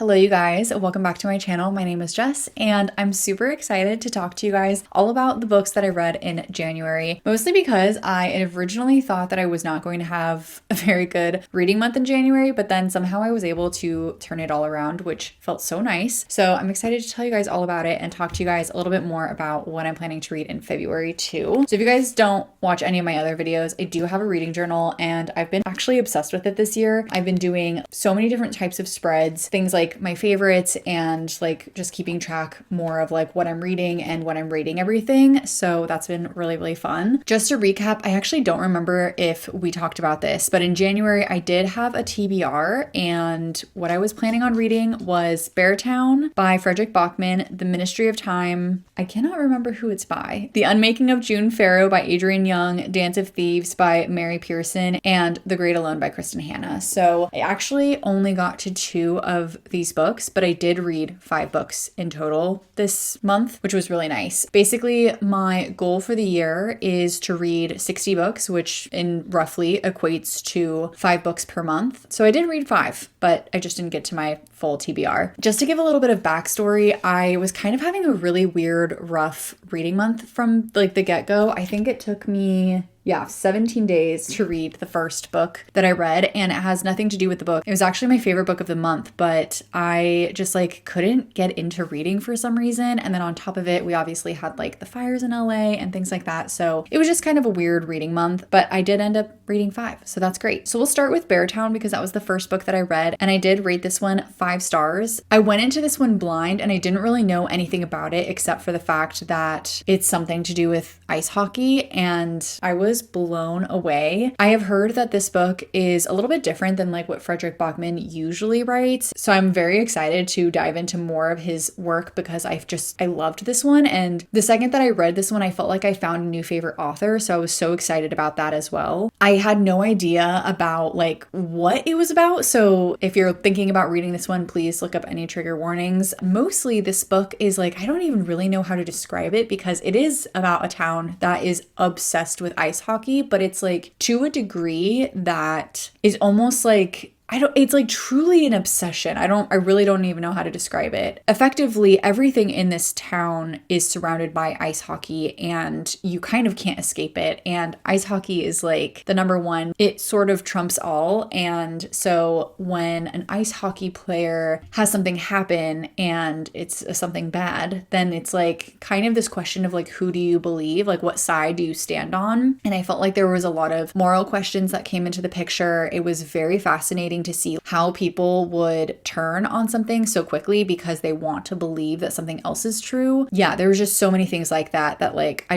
Hello you guys, welcome back to my channel. My name is Jess and I'm super excited to talk to you guys all about the books that I read in January, mostly because I originally thought that I was not going to have a very good reading month in January, but then somehow I was able to turn it all around, which felt so nice. So I'm excited to tell you guys all about it and talk to you guys a little bit more about what I'm planning to read in February too. So if you guys don't watch any of my other videos, I do have a reading journal and I've been actually obsessed with it this year. I've been doing so many different types of spreads, things like my favorites and like just keeping track more of like what I'm reading and what I'm rating everything. So that's been really, really fun. Just to recap, I actually don't remember if we talked about this, but in January I did have a TBR and what I was planning on reading was Beartown by Frederick Bachman, The Ministry of Time. I cannot remember who it's by. The Unmaking of June Farrow by Adrienne Young, Dance of Thieves by Mary Pearson, and The Great Alone by Kristen Hanna. So I actually only got to 2 of these books, but I did read 5 books in total this month, which was really nice. Basically, my goal for the year is to read 60 books, which in roughly equates to 5 books per month. So I did read 5, but I just didn't get to my full TBR. Just to give a little bit of backstory, I was kind of having a really weird, rough reading month from like the get-go. I think it took me 17 days to read the first book that I read, and it has nothing to do with the book. It was actually my favorite book of the month, but I just like couldn't get into reading for some reason. And then on top of it, we obviously had like the fires in LA and things like that. So it was just kind of a weird reading month, but I did end up reading 5. So that's great. So we'll start with Beartown because that was the first book that I read, and I did rate this one 5 stars. I went into this one blind and I didn't really know anything about it except for the fact that it's something to do with ice hockey, and I was blown away. I have heard that this book is a little bit different than like what Frederick Bachman usually writes. So I'm very excited to dive into more of his work because I loved this one. And the second that I read this one, I felt like I found a new favorite author. So I was so excited about that as well. I had no idea about like what it was about. So if you're thinking about reading this one, please look up any trigger warnings. Mostly this book is like, I don't even really know how to describe it because it is about a town that is obsessed with ice hockey, but it's like to a degree that is almost like it's like truly an obsession. I really don't even know how to describe it. Effectively, everything in this town is surrounded by ice hockey and you kind of can't escape it. And ice hockey is like the number one. It sort of trumps all. And so when an ice hockey player has something happen and it's something bad, then it's like kind of this question of like, who do you believe? Like, what side do you stand on? And I felt like there was a lot of moral questions that came into the picture. It was very fascinating to see how people would turn on something so quickly because they want to believe that something else is true. Yeah, there was just so many things like that like I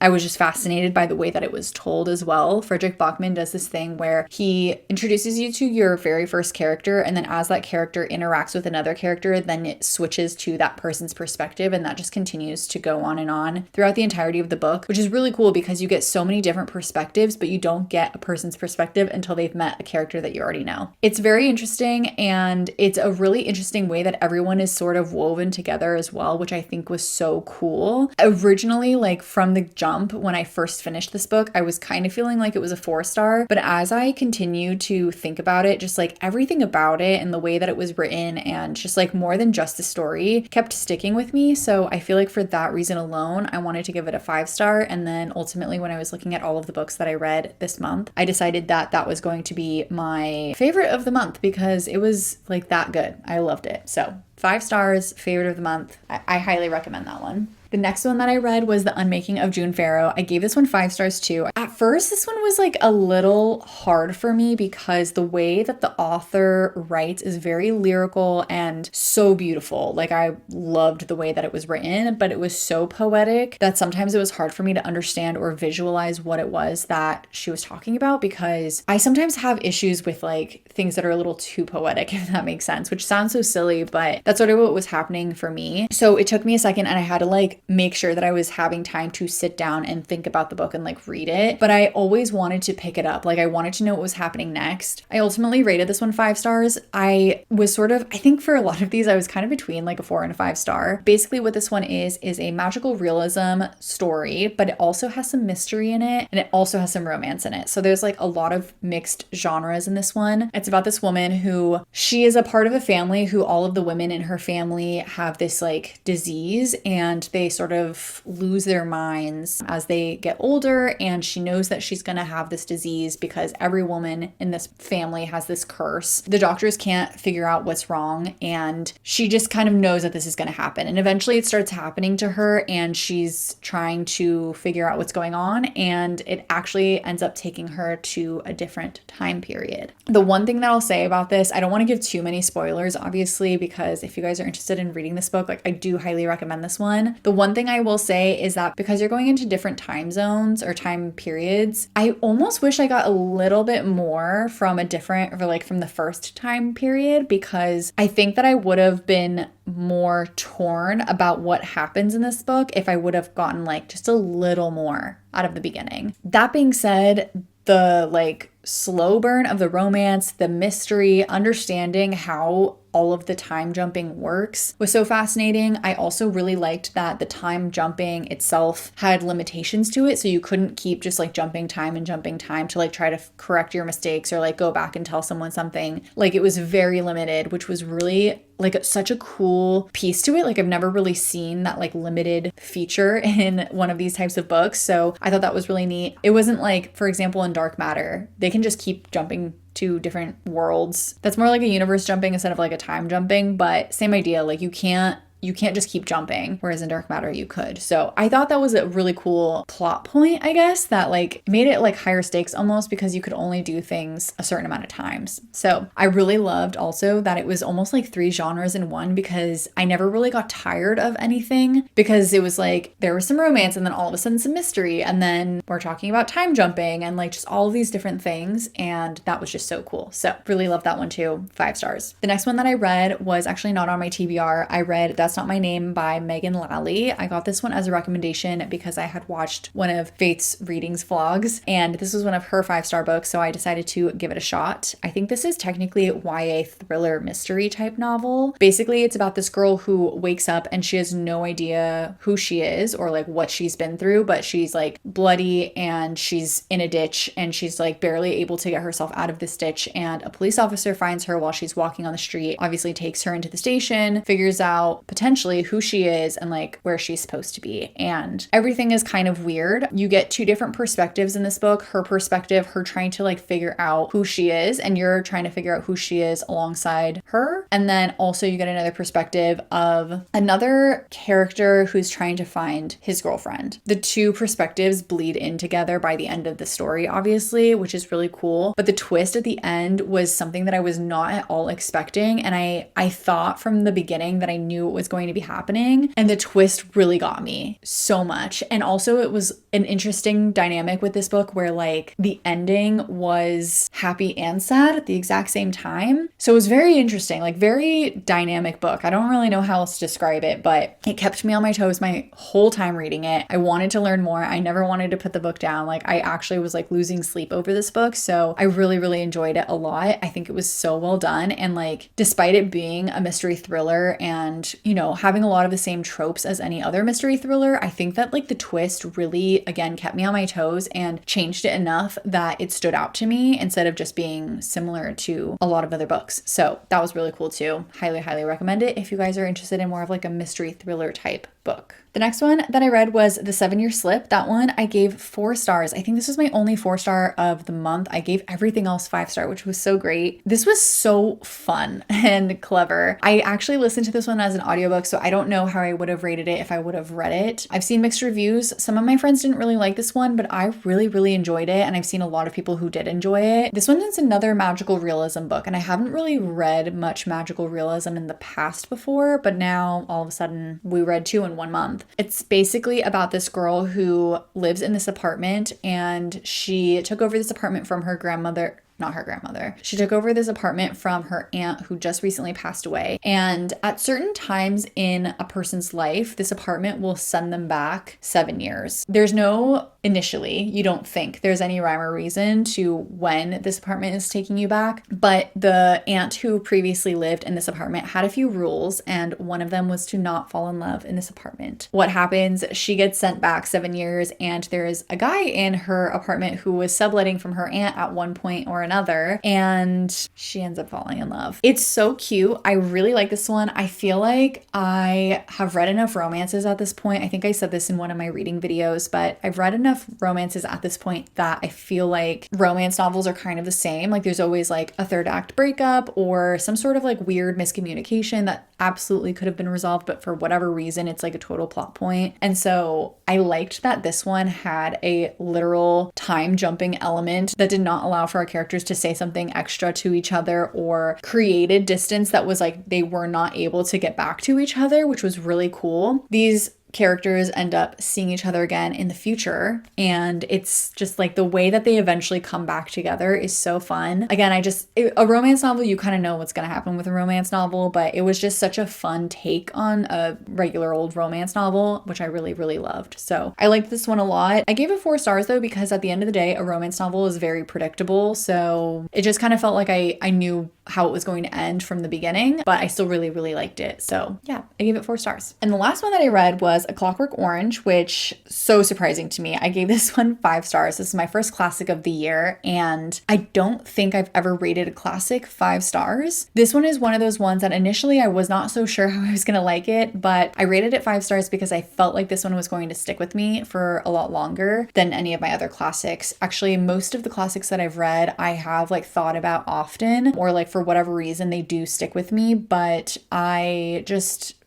was just fascinated by the way that it was told as well. Frederick Bachman does this thing where he introduces you to your very first character, and then as that character interacts with another character, then it switches to that person's perspective, and that just continues to go on and on throughout the entirety of the book, which is really cool because you get so many different perspectives, but you don't get a person's perspective until they've met a character that you already know. It's very interesting, and it's a really interesting way that everyone is sort of woven together as well, which I think was so cool. Originally, like from the jump, when I first finished this book, I was kind of feeling like it was a 4-star, but as I continued to think about it, just like everything about it and the way that it was written and just like more than just a story kept sticking with me. So I feel like for that reason alone, I wanted to give it a 5-star. And then ultimately, when I was looking at all of the books that I read this month, I decided that that was going to be my favorite of the month because it was like that good. I loved it. So 5 stars, favorite of the month. I highly recommend that one. The next one that I read was The Unmaking of June Farrow. I gave this one 5 stars too. At first, this one was like a little hard for me because the way that the author writes is very lyrical and so beautiful. Like I loved the way that it was written, but it was so poetic that sometimes it was hard for me to understand or visualize what it was that she was talking about, because I sometimes have issues with like things that are a little too poetic, if that makes sense, which sounds so silly, but that's sort of what was happening for me. So it took me a second and I had to like like make sure that I was having time to sit down and think about the book and like read it. But I always wanted to pick it up. Like I wanted to know what was happening next. I ultimately rated this one 5 stars. I was sort of, I think for a lot of these, I was kind of between like a 4 and a 5 star. Basically what this one is a magical realism story, but it also has some mystery in it and it also has some romance in it. So there's like a lot of mixed genres in this one. It's about this woman who, she is a part of a family who all of the women in her family have this like disease and they sort of lose their minds as they get older, and she knows that she's going to have this disease because every woman in this family has this curse. The doctors can't figure out what's wrong, and she just kind of knows that this is going to happen. And eventually it starts happening to her and she's trying to figure out what's going on, and it actually ends up taking her to a different time period. The one thing that I'll say about this, I don't want to give too many spoilers, obviously, because if you guys are interested in reading this book, like I do highly recommend this one. The one thing I will say is that because you're going into different time zones or time periods, I almost wish I got a little bit more from a different, or like from the first time period, because I think that I would have been more torn about what happens in this book if I would have gotten like just a little more out of the beginning. That being said, the like slow burn of the romance, the mystery, understanding how all of the time jumping works was so fascinating. I also really liked that the time jumping itself had limitations to it. So you couldn't keep just like jumping time to like try to correct your mistakes or like go back and tell someone something. Like it was very limited, which was really like such a cool piece to it. Like I've never really seen that like limited feature in one of these types of books. So I thought that was really neat. It wasn't like, for example, in Dark Matter, they can just keep jumping to different worlds. That's more like a universe jumping instead of like a time jumping, but same idea. Like you can't just keep jumping, whereas in Dark Matter you could. So I thought that was a really cool plot point, I guess, that like made it like higher stakes almost because you could only do things a certain amount of times. So I really loved also that it was almost like 3 genres in one, because I never really got tired of anything, because it was like there was some romance and then all of a sudden some mystery, and then we're talking about time jumping and like just all of these different things, and that was just so cool. So really loved that one too. 5 stars. The next one that I read was actually not on my TBR. I read That's Not My Name by Megan Lally. I got this one as a recommendation because I had watched one of Faith's readings vlogs, and this was one of her 5-star books, so I decided to give it a shot. I think this is technically a YA thriller mystery type novel. Basically, it's about this girl who wakes up and she has no idea who she is or like what she's been through, but she's like bloody and she's in a ditch and she's like barely able to get herself out of this ditch, and a police officer finds her while she's walking on the street, obviously takes her into the station, figures out potentially who she is and like where she's supposed to be. And everything is kind of weird. You get 2 different perspectives in this book. Her perspective, her trying to like figure out who she is, and you're trying to figure out who she is alongside her. And then also you get another perspective of another character who's trying to find his girlfriend. The 2 perspectives bleed in together by the end of the story, obviously, which is really cool. But the twist at the end was something that I was not at all expecting. And I thought from the beginning that I knew it was going to be happening, and the twist really got me so much. And also it was an interesting dynamic with this book where like the ending was happy and sad at the exact same time. So it was very interesting, like very dynamic book. I don't really know how else to describe it, but it kept me on my toes my whole time reading it. I wanted to learn more. I never wanted to put the book down. Like I actually was like losing sleep over this book. So I really, really enjoyed it a lot. I think it was so well done. And like, despite it being a mystery thriller and, you know, having a lot of the same tropes as any other mystery thriller, I think that like the twist really, again, kept me on my toes and changed it enough that it stood out to me instead of just being similar to a lot of other books. So that was really cool too. Highly, highly recommend it if you guys are interested in more of like a mystery thriller type book. The next one that I read was The 7-Year Slip. That one I gave 4 stars. I think this was my only 4-star of the month. I gave everything else 5-star, which was so great. This was so fun and clever. I actually listened to this one as an audiobook, so I don't know how I would have rated it if I would have read it. I've seen mixed reviews. Some of my friends didn't really like this one, but I really, really enjoyed it, and I've seen a lot of people who did enjoy it. This one is another magical realism book, and I haven't really read much magical realism in the past before, but now all of a sudden we read 2 in 1 month. It's basically about this girl who lives in this apartment, and she took over this apartment from her grandmother not her grandmother. She took over this apartment from her aunt who just recently passed away. And at certain times in a person's life, this apartment will send them back 7 years. There's no, initially, you don't think there's any rhyme or reason to when this apartment is taking you back. But the aunt who previously lived in this apartment had a few rules, and one of them was to not fall in love in this apartment. What happens? She gets sent back 7 years, and there's a guy in her apartment who was subletting from her aunt at one point or another, and she ends up falling in love. It's so cute. I really like this one. I feel like I have read enough romances at this point. I think I said this in one of my reading videos, but I've read enough romances at this point that I feel like romance novels are kind of the same. Like there's always like a third act breakup or some sort of like weird miscommunication that absolutely could have been resolved, but for whatever reason, it's like a total plot point. And so I liked that this one had a literal time jumping element that did not allow for our characters to say something extra to each other or created distance that was like they were not able to get back to each other, which was really cool. These characters end up seeing each other again in the future, and it's just like the way that they eventually come back together is so fun. Again, a romance novel, you kind of know what's going to happen with a romance novel, but it was just such a fun take on a regular old romance novel, which I really, really loved. So I liked this one a lot. I gave it 4 stars though, because at the end of the day, a romance novel is very predictable. So it just kind of felt like I knew how it was going to end from the beginning, but I still really, really liked it. So yeah, I gave it 4 stars. And the last one that I read was A Clockwork Orange, which so surprising to me. I gave this one 5 stars. This is my first classic of the year, and I don't think I've ever rated a classic 5 stars. This one is one of those ones that initially I was not so sure how I was gonna like it, but I rated it 5 stars because I felt like this one was going to stick with me for a lot longer than any of my other classics. Actually, most of the classics that I've read, I have like thought about often, or like for whatever reason, they do stick with me, but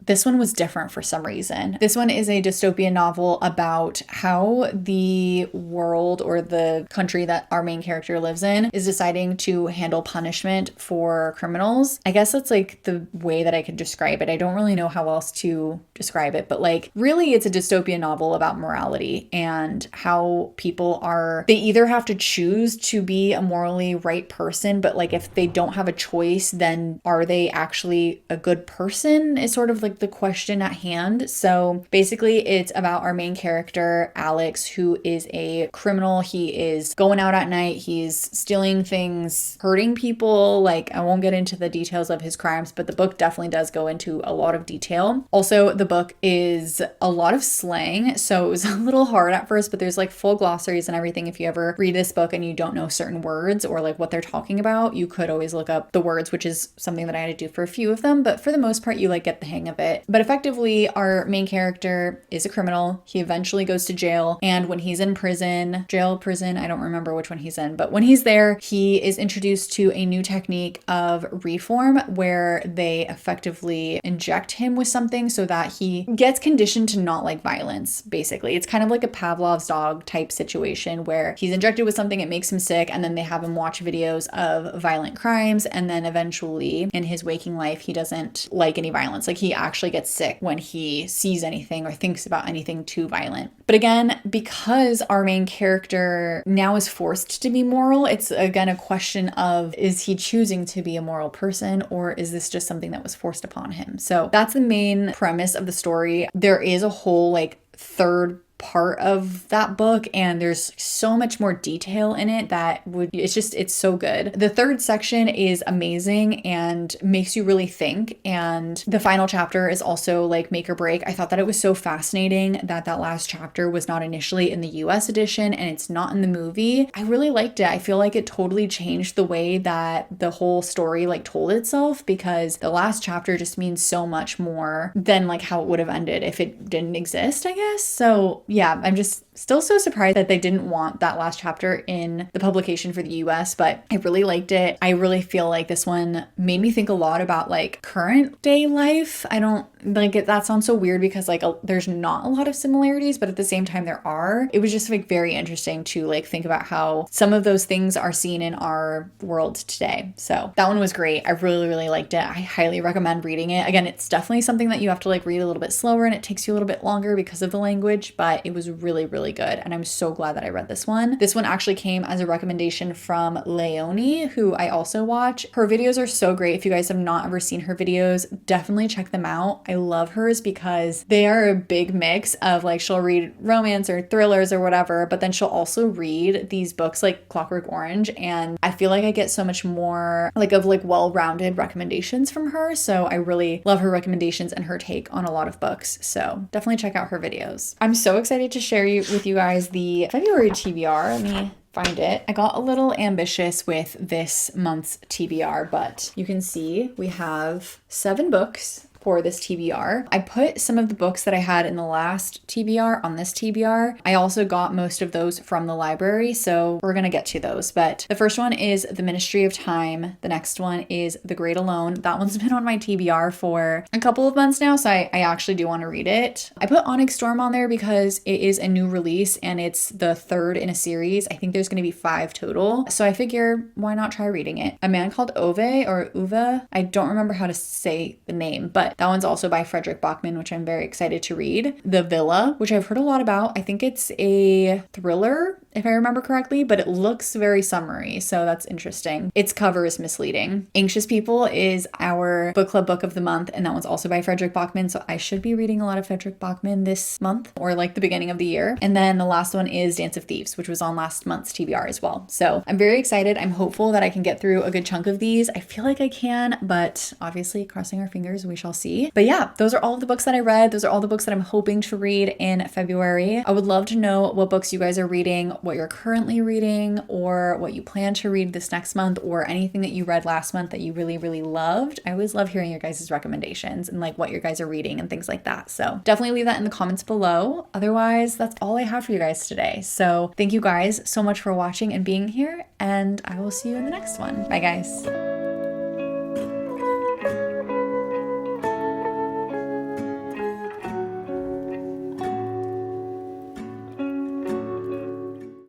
this one was different for some reason. This one is a dystopian novel about how the world or the country that our main character lives in is deciding to handle punishment for criminals. I guess that's like the way that I could describe it. I don't really know how else to describe it, but like really it's a dystopian novel about morality and how people they either have to choose to be a morally right person, but like if they don't have a choice, then are they actually a good person is sort of like the question at hand. So basically it's about our main character, Alex, who is a criminal. He is going out at night. He's stealing things, hurting people. Like I won't get into the details of his crimes, but the book definitely does go into a lot of detail. Also, the book is a lot of slang. So it was a little hard at first, but there's like full glossaries and everything. If you ever read this book and you don't know certain words or like what they're talking about, you could always look up the words, which is something that I had to do for a few of them. But for the most part, you like get the hang of it. But effectively, our main character is a criminal. He eventually goes to jail. And when he's in prison, I don't remember which one he's in, but when he's there, he is introduced to a new technique of reform where they effectively inject him with something so that he gets conditioned to not like violence, basically. It's kind of like a Pavlov's dog type situation where he's injected with something, it makes him sick, and then they have him watch videos of violent crimes, and then eventually in his waking life, he doesn't like any violence. Like he actually gets sick when he sees anything or thinks about anything too violent. But again, because our main character now is forced to be moral, it's again a question of, is he choosing to be a moral person, or is this just something that was forced upon him? So that's the main premise of the story. There is a whole like third part of that book, and there's so much more detail in it that it's so good. The third section is amazing and makes you really think, and the final chapter is also like make or break. I thought that it was so fascinating that last chapter was not initially in the US edition and it's not in the movie. I really liked it. I feel like it totally changed the way that the whole story like told itself, because the last chapter just means so much more than like how it would have ended if it didn't exist, I guess. So yeah, I'm just still so surprised that they didn't want that last chapter in the publication for the US, but I really liked it. I really feel like this one made me think a lot about like current day life. I don't like that sounds so weird because like there's not a lot of similarities, but at the same time there are. It was just like very interesting to like think about how some of those things are seen in our world today. So that one was great. I really, really liked it. I highly recommend reading it. Again, it's definitely something that you have to like read a little bit slower and it takes you a little bit longer because of the language, but it was really, really good. And I'm so glad that I read this one. This one actually came as a recommendation from Leonie, who I also watch. Her videos are so great. If you guys have not ever seen her videos, definitely check them out. I love hers because they are a big mix of like, she'll read romance or thrillers or whatever, but then she'll also read these books like Clockwork Orange. And I feel like I get so much more like of like well-rounded recommendations from her. So I really love her recommendations and her take on a lot of books. So definitely check out her videos. I'm so excited to share with you guys the February TBR. Let me find it. I got a little ambitious with this month's TBR, but you can see we have 7 books for this TBR. I put some of the books that I had in the last TBR on this TBR. I also got most of those from the library, so we're gonna get to those. But the first one is The Ministry of Time. The next one is The Great Alone. That one's been on my TBR for a couple of months now, so I actually do want to read it. I put Onyx Storm on there because it is a new release and it's the 3rd in a series. I think there's gonna be 5 total. So I figure, why not try reading it? A Man Called Ove or Uva. I don't remember how to say the name, but that one's also by Frederick Bachman, which I'm very excited to read. The Villa, which I've heard a lot about. I think it's a thriller, if I remember correctly, but it looks very summery, so that's interesting. Its cover is misleading. Anxious People is our book club book of the month, and that one's also by Frederick Bachman, so I should be reading a lot of Frederick Bachman this month, or like the beginning of the year. And then the last one is Dance of Thieves, which was on last month's TBR as well. So I'm very excited. I'm hopeful that I can get through a good chunk of these. I feel like I can, but obviously crossing our fingers, we shall see. But yeah, those are all of the books that I read. Those are all the books that I'm hoping to read in February. I would love to know what books you guys are reading, what you're currently reading, or what you plan to read this next month, or anything that you read last month that you really, really loved. I always love hearing your guys' recommendations and like what you guys are reading and things like that. So definitely leave that in the comments below. Otherwise, that's all I have for you guys today. So thank you guys so much for watching and being here, and I will see you in the next one. Bye guys.